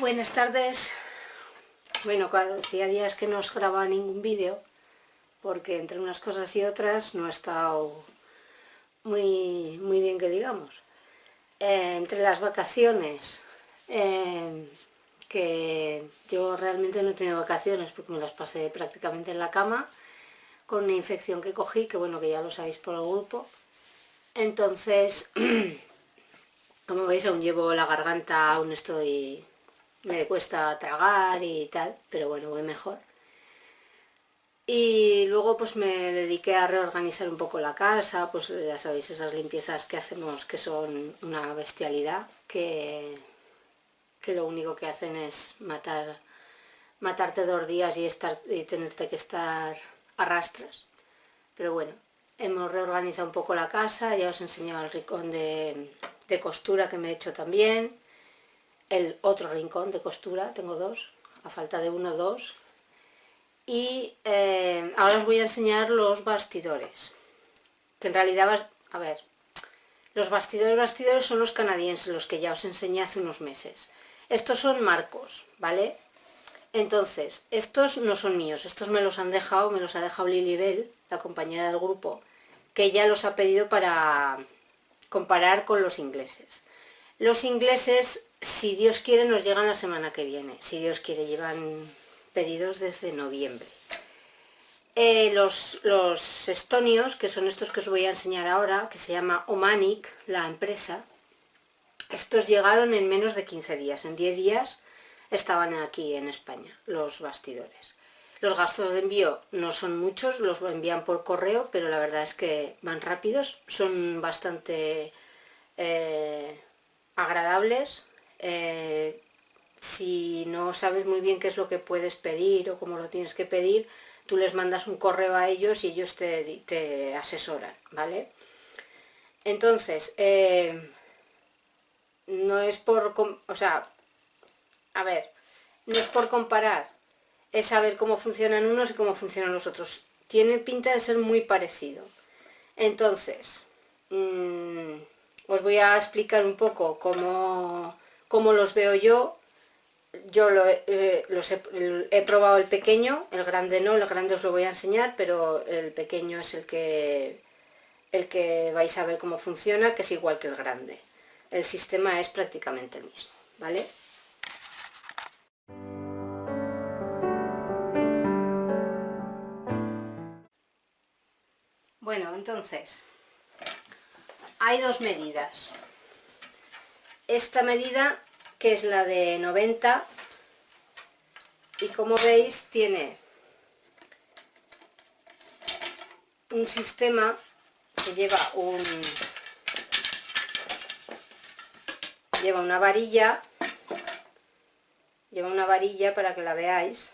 Buenas tardes. Bueno, hacía días que no os grababa ningún vídeo porque entre unas cosas y otras no ha estado muy bien que digamos. Entre las vacaciones, que yo realmente no he tenido vacaciones porque me las pasé prácticamente en la cama con una infección que cogí, que bueno, que ya lo sabéis por el grupo. Entonces, como veis, aún llevo la garganta, aún me cuesta tragar y tal, pero bueno, voy mejor. Y luego pues me dediqué a reorganizar un poco la casa, pues ya sabéis, esas limpiezas que hacemos que son una bestialidad, que lo único que hacen es matarte 2 días y tenerte que estar a rastras. Pero bueno, hemos reorganizado un poco la casa, ya os he enseñado el rincón de costura que me he hecho también, el otro rincón de costura, tengo dos, a falta de uno, dos. Y ahora os voy a enseñar los bastidores, que en realidad, a ver, los bastidores son los canadienses, los que ya os enseñé hace unos meses. Estos son marcos, ¿vale? Entonces, estos no son míos, estos me los ha dejado Lilibel, la compañera del grupo, que ella los ha pedido para comparar con los ingleses. Los ingleses, si Dios quiere, nos llegan la semana que viene, si Dios quiere, llevan pedidos desde noviembre. Los estonios, que son estos que os voy a enseñar ahora, que se llama Omanic, la empresa, estos llegaron en menos de 15 días, en 10 días estaban aquí en España, los bastidores. Los gastos de envío no son muchos, los envían por correo, pero la verdad es que van rápidos, son bastante agradables. Si no sabes muy bien qué es lo que puedes pedir o cómo lo tienes que pedir, tú les mandas un correo a ellos y ellos te asesoran, ¿vale? Entonces, no es por, o sea, a ver, no es por comparar, es saber cómo funcionan unos y cómo funcionan los otros. Tiene pinta de ser muy parecido. Entonces, os voy a explicar un poco cómo los veo yo. Yo he probado el pequeño, el grande no, el grande os lo voy a enseñar, pero el pequeño es el que vais a ver cómo funciona, que es igual que el grande. El sistema es prácticamente el mismo, ¿vale? Bueno, entonces, hay dos medidas. Esta medida, que es la de 90, y como veis tiene un sistema que lleva una varilla, para que la veáis,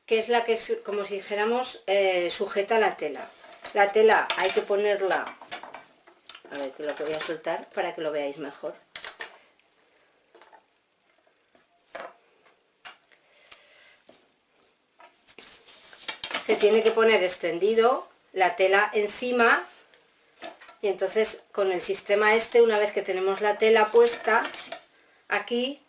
que es la que, como si dijéramos, sujeta la tela. La tela hay que ponerla, a ver, que lo voy a soltar para que lo veáis mejor. Se tiene que poner extendido la tela encima, y entonces con el sistema este, una vez que tenemos la tela puesta, aquí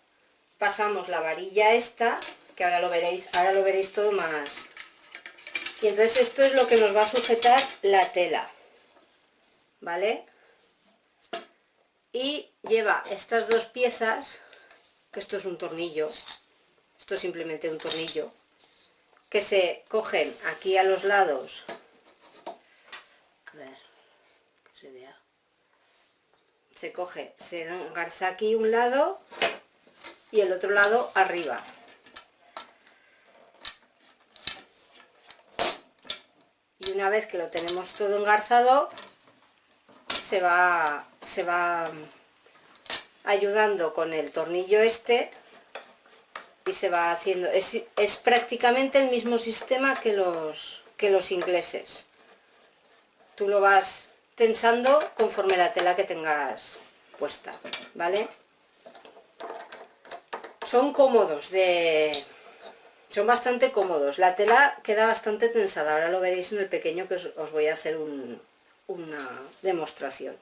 pasamos la varilla esta, que ahora lo veréis todo más. Y entonces esto es lo que nos va a sujetar la tela, ¿vale? Y lleva estas dos piezas, que esto es un tornillo, esto es simplemente un tornillo, que se cogen aquí a los lados, a ver, que se vea, se engarza aquí un lado y el otro lado arriba. Y una vez que lo tenemos todo engarzado, se va ayudando con el tornillo este y se va haciendo, es prácticamente el mismo sistema que los ingleses. Tú lo vas tensando conforme la tela que tengas puesta, ¿vale? Son cómodos, son bastante cómodos. La tela queda bastante tensada, ahora lo veréis en el pequeño, que os voy a hacer una demostración.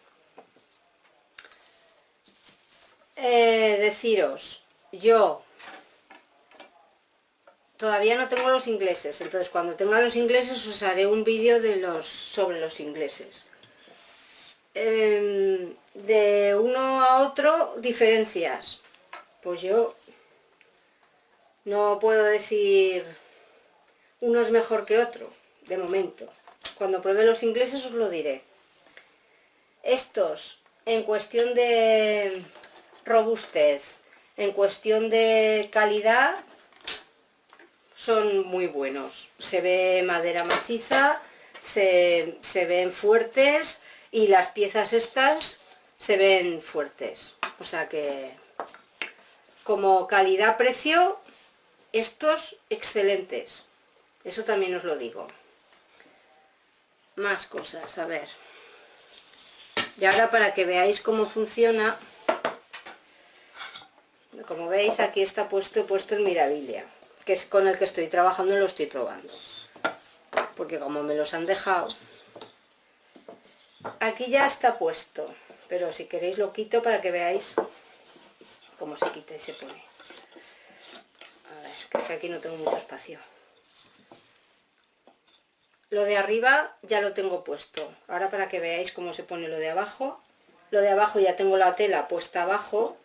Deciros, yo todavía no tengo los ingleses, entonces cuando tenga los ingleses os haré un vídeo sobre los ingleses. De uno a otro, diferencias. Pues yo no puedo decir uno es mejor que otro, de momento. Cuando pruebe los ingleses os lo diré. Estos, en cuestión de robustez, en cuestión de calidad, son muy buenos. Se ve madera maciza, se ven fuertes y las piezas estas se ven fuertes. O sea que como calidad-precio, estos excelentes. Eso también os lo digo. Más cosas, a ver. Y ahora para que veáis cómo funciona, como veis aquí está he puesto el Mirabilia, que es con el que estoy trabajando y lo estoy probando. Porque como me los han dejado, aquí ya está puesto, pero si queréis lo quito para que veáis cómo se quita y se pone. A ver, que es que aquí no tengo mucho espacio. Lo de arriba ya lo tengo puesto. Ahora para que veáis cómo se pone lo de abajo. Lo de abajo ya tengo la tela puesta abajo.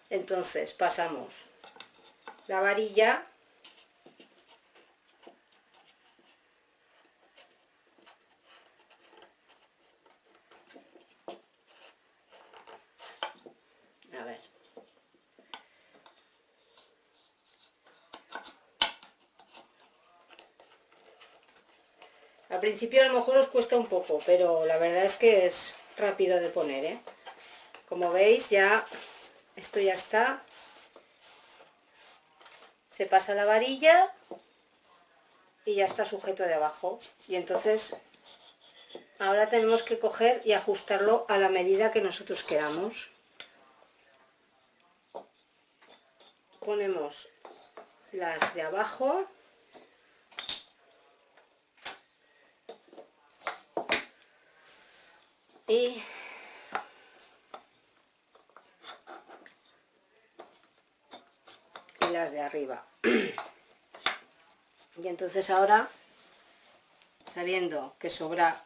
Entonces pasamos la varilla. A ver. Al principio a lo mejor os cuesta un poco, pero la verdad es que es rápido de poner, ¿eh? Como veis ya, esto ya está. Se pasa la varilla y ya está sujeto de abajo. Y entonces ahora tenemos que coger y ajustarlo a la medida que nosotros queramos. Ponemos las de abajo. Y las de arriba. Y entonces ahora, sabiendo que sobra,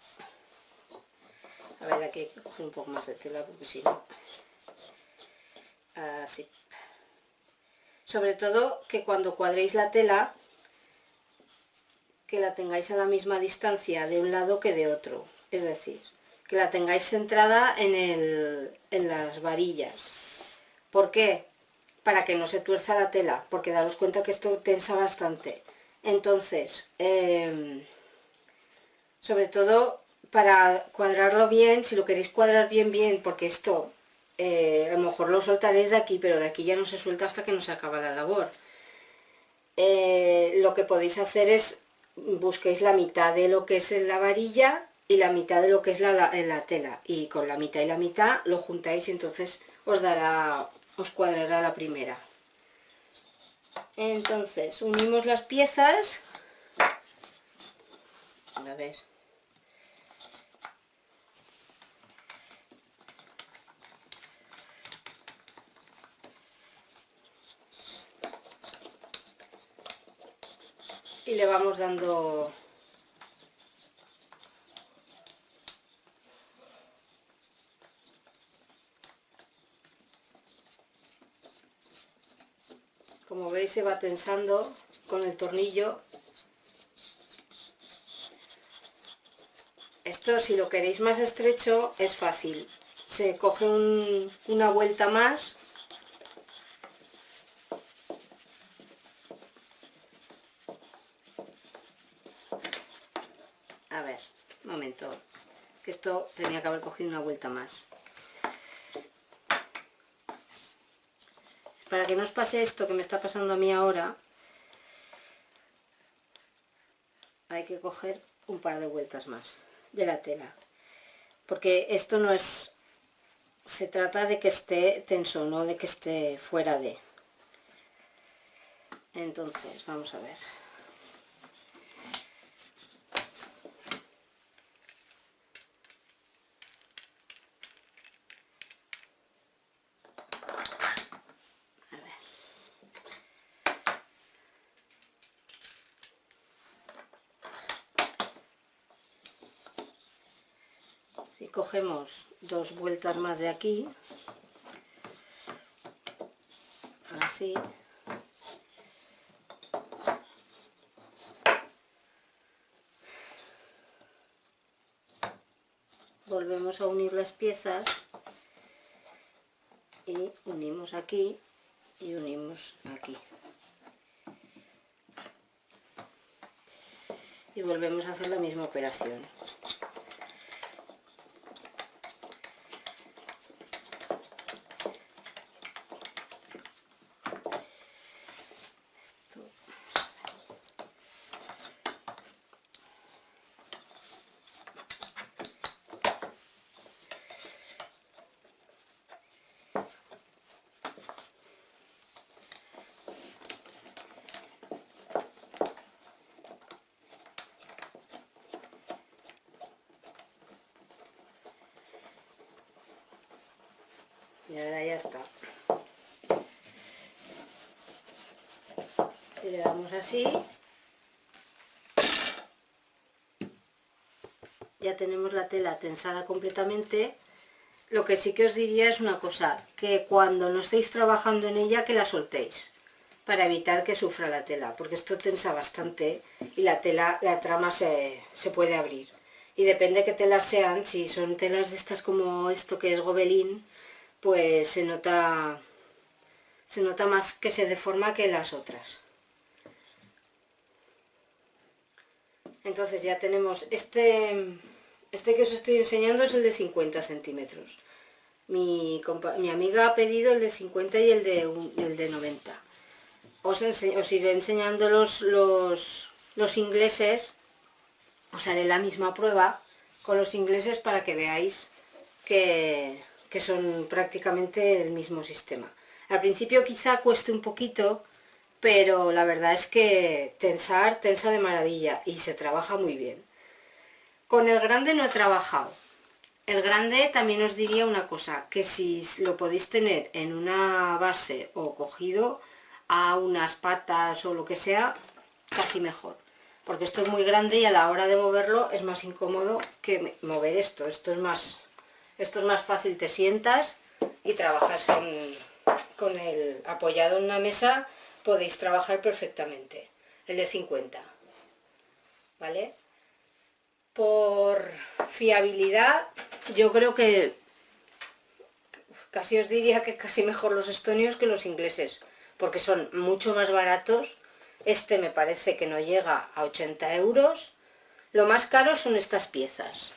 a ver, aquí hay que coger un poco más de tela porque si no, así. Sobre todo que cuando cuadréis la tela, que la tengáis a la misma distancia de un lado que de otro, es decir, que la tengáis centrada en las varillas. ¿Por qué? Para que no se tuerza la tela, porque daros cuenta que esto tensa bastante. Entonces, sobre todo para cuadrarlo bien, si lo queréis cuadrar bien, porque esto a lo mejor lo soltaréis de aquí, pero de aquí ya no se suelta hasta que no se acaba la labor. Lo que podéis hacer es busquéis la mitad de lo que es la varilla y la mitad de lo que es la tela, y con la mitad y la mitad lo juntáis y entonces os cuadrará la primera. Entonces unimos las piezas, a ver, y le vamos dando como veis se va tensando con el tornillo. Esto si lo queréis más estrecho es fácil, se coge una vuelta más a ver, un momento, que esto tenía que haber cogido una vuelta más. Para que no os pase esto que me está pasando a mí ahora, hay que coger un par de vueltas más de la tela, porque esto no es, se trata de que esté tenso, no de que esté fuera de. Entonces vamos a ver, Si cogemos 2 vueltas más de aquí, así, volvemos a unir las piezas y unimos aquí y unimos aquí y volvemos a hacer la misma operación. Y ahora ya está. Si le damos así, ya tenemos la tela tensada completamente. Lo que sí que os diría es una cosa, que cuando no estéis trabajando en ella, que la soltéis, para evitar que sufra la tela, porque esto tensa bastante y la trama se puede abrir. Y depende qué telas sean, si son telas de estas como esto que es gobelín, pues se nota más que se deforma que las otras. Entonces ya tenemos este que os estoy enseñando es el de 50 centímetros. Mi amiga ha pedido el de 50 y el de 90. Os iré enseñando los ingleses, os haré la misma prueba con los ingleses para que veáis que son prácticamente el mismo sistema. Al principio quizá cueste un poquito, pero la verdad es que tensa de maravilla y se trabaja muy bien. Con el grande no he trabajado. El grande también os diría una cosa, que si lo podéis tener en una base o cogido a unas patas o lo que sea, casi mejor. Porque esto es muy grande y a la hora de moverlo es más incómodo que mover esto. Esto es más fácil, te sientas y trabajas con el apoyado en una mesa, podéis trabajar perfectamente. El de 50, ¿vale? Por fiabilidad, yo creo que casi os diría que casi mejor los estonios que los ingleses, porque son mucho más baratos. Este me parece que no llega a 80 euros. Lo más caro son estas piezas,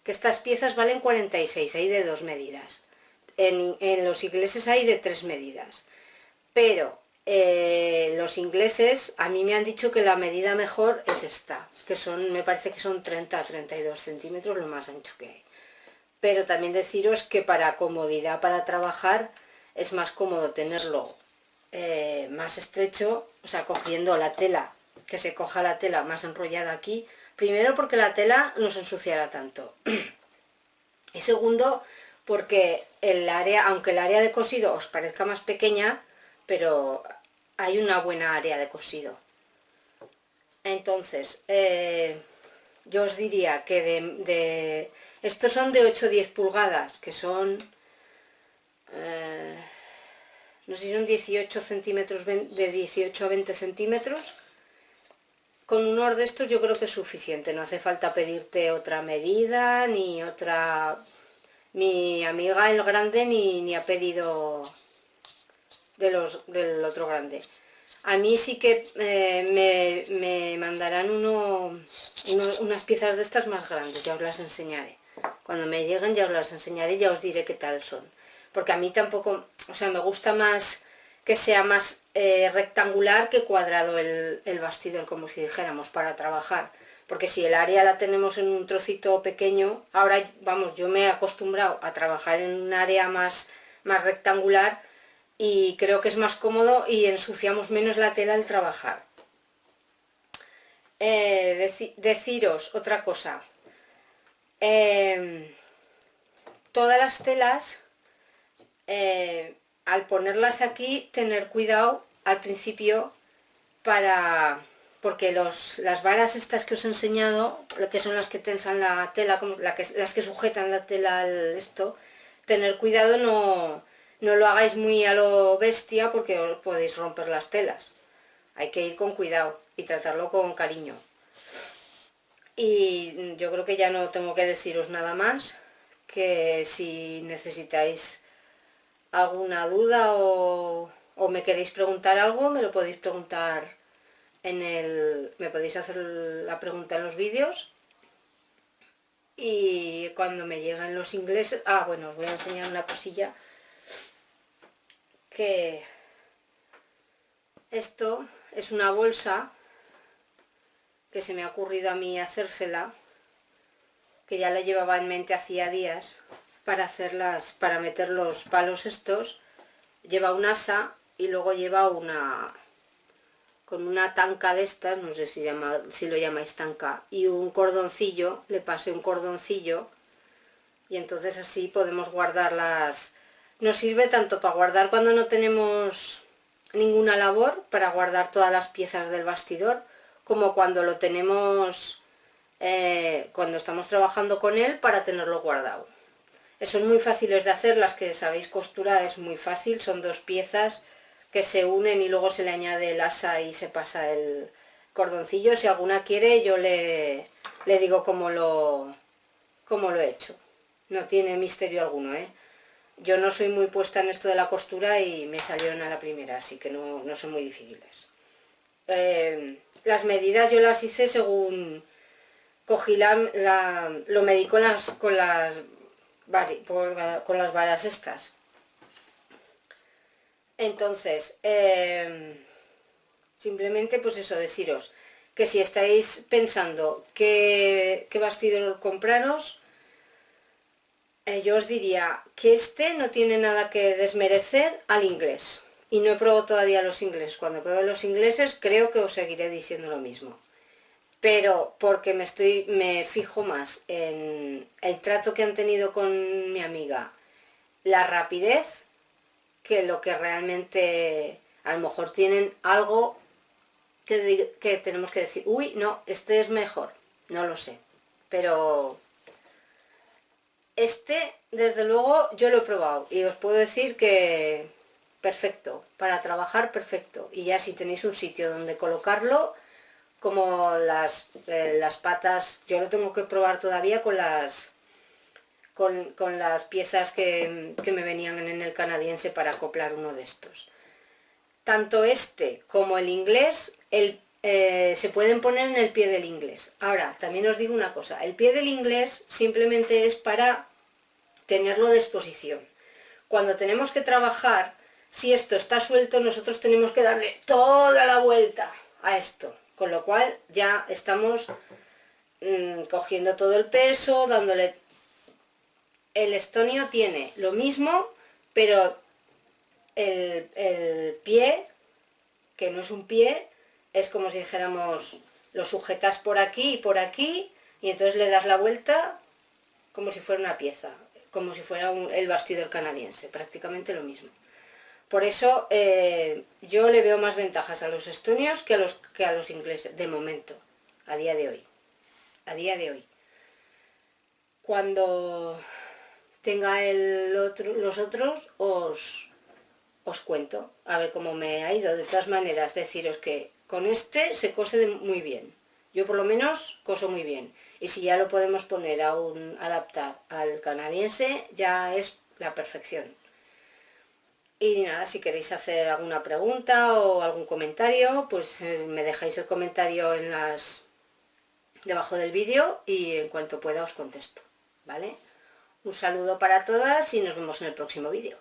que estas piezas valen 46, hay de 2 medidas. En los ingleses hay de 3 medidas, pero los ingleses a mí me han dicho que la medida mejor es esta, que me parece que son 30 a 32 centímetros lo más ancho que hay. Pero también deciros que para comodidad para trabajar es más cómodo tenerlo más estrecho, o sea, cogiendo la tela, que se coja la tela más enrollada aquí, primero porque la tela no se ensuciará tanto, y segundo porque aunque el área de cosido os parezca más pequeña, pero hay una buena área de cosido. Entonces, yo os diría que estos son de 8 o 10 pulgadas, que son, no sé si son 18 centímetros, de 18 a 20 centímetros. Con uno de estos yo creo que es suficiente, no hace falta pedirte otra medida, ni otra... Mi amiga el grande ni ha pedido del otro grande. A mí sí que me mandarán unas piezas de estas más grandes, ya os las enseñaré. Cuando me lleguen ya os las enseñaré y ya os diré qué tal son. Porque a mí tampoco, o sea, me gusta más que sea más rectangular que cuadrado el bastidor, como si dijéramos, para trabajar. Porque si el área la tenemos en un trocito pequeño, ahora, vamos, yo me he acostumbrado a trabajar en un área más rectangular, y creo que es más cómodo y ensuciamos menos la tela al trabajar. Deciros otra cosa, todas las telas, al ponerlas aquí, tener cuidado al principio para porque las varas estas que os he enseñado, que son las que tensan la tela, como las que sujetan la tela al esto, tener cuidado, no lo hagáis muy a lo bestia porque os podéis romper las telas. Hay que ir con cuidado y tratarlo con cariño. Y yo creo que ya no tengo que deciros nada más, que si necesitáis alguna duda o me queréis preguntar algo, me lo podéis preguntar me podéis hacer la pregunta en los vídeos. Y cuando me lleguen los ingleses, bueno, os voy a enseñar una cosilla, que esto es una bolsa que se me ha ocurrido a mí hacérsela, que ya la llevaba en mente hacía días, para meter los palos estos. Lleva un asa y luego lleva con una tanca de estas, no sé si lo llamáis tanca, y un cordoncillo, le pasé un cordoncillo, y entonces así podemos guardarlas. Nos sirve tanto para guardar cuando no tenemos ninguna labor, para guardar todas las piezas del bastidor, como cuando lo tenemos, cuando estamos trabajando con él, para tenerlo guardado. Son muy fáciles de hacer, las que sabéis costurar es muy fácil, son dos piezas que se unen y luego se le añade el asa y se pasa el cordoncillo. Si alguna quiere, yo le digo cómo lo he hecho. No tiene misterio alguno, ¿eh? Yo no soy muy puesta en esto de la costura y me salieron a la primera, así que no son muy difíciles. Las medidas yo las hice según cogí lo medí con las varas estas. Entonces, simplemente pues eso, deciros que si estáis pensando qué bastidor compraros, yo os diría que este no tiene nada que desmerecer al inglés. Y no he probado todavía los ingleses. Cuando pruebe los ingleses creo que os seguiré diciendo lo mismo. Pero porque me fijo más en el trato que han tenido con mi amiga, la rapidez, que lo que realmente a lo mejor tienen algo que tenemos que decir, uy, no, este es mejor, no lo sé. Pero este, desde luego, yo lo he probado y os puedo decir que perfecto, para trabajar perfecto. Y ya si tenéis un sitio donde colocarlo, como las patas, yo lo tengo que probar todavía con las piezas que me venían en el canadiense para acoplar uno de estos. Tanto este como el inglés se pueden poner en el pie del inglés. Ahora, también os digo una cosa, el pie del inglés simplemente es para tenerlo de exposición. Cuando tenemos que trabajar, si esto está suelto, nosotros tenemos que darle toda la vuelta a esto, con lo cual ya estamos cogiendo todo el peso, dándole. El estonio tiene lo mismo, pero el pie, que no es un pie, es como si dijéramos, lo sujetas por aquí y entonces le das la vuelta como si fuera una pieza, como si fuera el bastidor canadiense, prácticamente lo mismo. Por eso yo le veo más ventajas a los estonios que a los ingleses, de momento, a día de hoy. A día de hoy. Cuando tenga los otros os cuento a ver cómo me ha ido. De todas maneras, deciros que con este se cose muy bien. Yo por lo menos coso muy bien. Y si ya lo podemos poner adaptar al canadiense, ya es la perfección. Y nada, si queréis hacer alguna pregunta o algún comentario, pues me dejáis el comentario debajo del vídeo y en cuanto pueda os contesto, ¿vale? Un saludo para todas y nos vemos en el próximo vídeo.